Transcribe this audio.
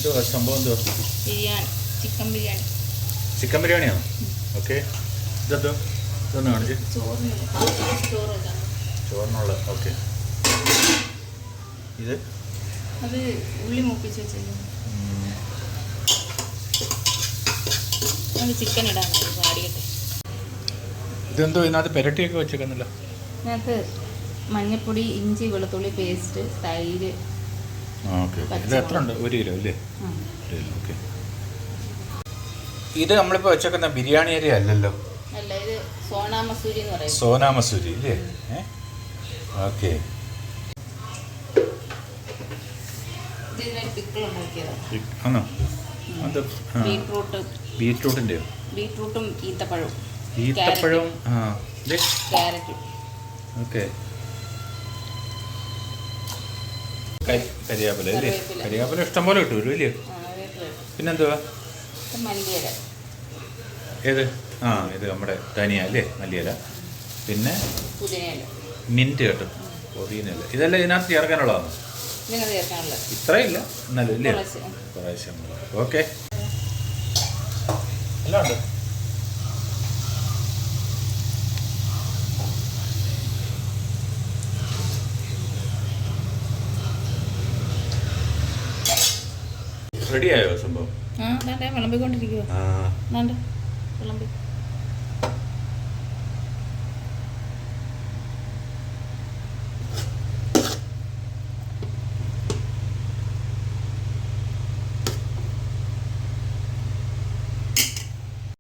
എന്തുവാ സംഭവം? എന്തുവാ? ബിരിയാണി, ചിക്കൻ ബിരിയാണി. ചിക്കൻ ബിരിയാണിയാണോ? ഓക്കെ. ഇതെന്തോ ഇതൊന്ന് കാണിച്ച്. ചോറിനുള്ള. ഓക്കെ. ഇത് അത് ഉള്ളി മൂപ്പിച്ച് വെച്ചിരുന്നു. ചിക്കൻ ഇടാൻ പാടിയട്ടെ. ഇതെന്തോ ഇതിനകത്ത് പെരട്ടിയൊക്കെ വെച്ചേക്കുന്നില്ല? ഇതിനകത്ത് മഞ്ഞൾപ്പൊടി, ഇഞ്ചി, വെളുത്തുള്ളി പേസ്റ്റ്, തൈര്. ഓക്കെ. ഇത് എത്ര ഉണ്ട്? 1 കിലോ അല്ലേ? 1 കിലോ. ഓക്കെ. ഇത് നമ്മളിപ്പോൾ വെച്ചേക്കുന്ന ബിരിയാണി അരി അല്ലല്ലോ? അല്ല, ഇത് സോനാ മസൂരി എന്ന് പറയും. സോനാ മസൂരി ഇല്ലേ? ഓക്കെ. ആണോ? അത് ബീറ്റ്റൂട്ടിൻ്റെയോ? ബീറ്റ്റൂട്ടും ഈത്തപ്പഴവും. ഈത്തപ്പഴവും ക്യാരറ്റും. ഓക്കെ. കരിയാപ്പില അല്ലേ? കരിയാപ്പില ഇഷ്ടംപോലെ കിട്ടുമല്ലോ ഇല്ലേ? പിന്നെന്തുവാ? മല്ലിയില. ഏത്? ഇത് നമ്മുടെ ധനിയ അല്ലേ? മല്ലിയില. പിന്നെ പുതിനയില, മിൻറ്റ് കേട്ടോ, പുതിനയില. ഇതെല്ലാം ഇതിനകത്ത് ചേർക്കാനുള്ളതാണ്? ഇത്രയില്ല എന്നാലും ഇല്ലേ? പ്രാവശ്യം. ഓക്കെ. എല്ലാം ഉണ്ട്. റെഡിയായോ സംഭവം? വിളമ്പിക്കൊണ്ടിരിക്കുക. വിളമ്പി.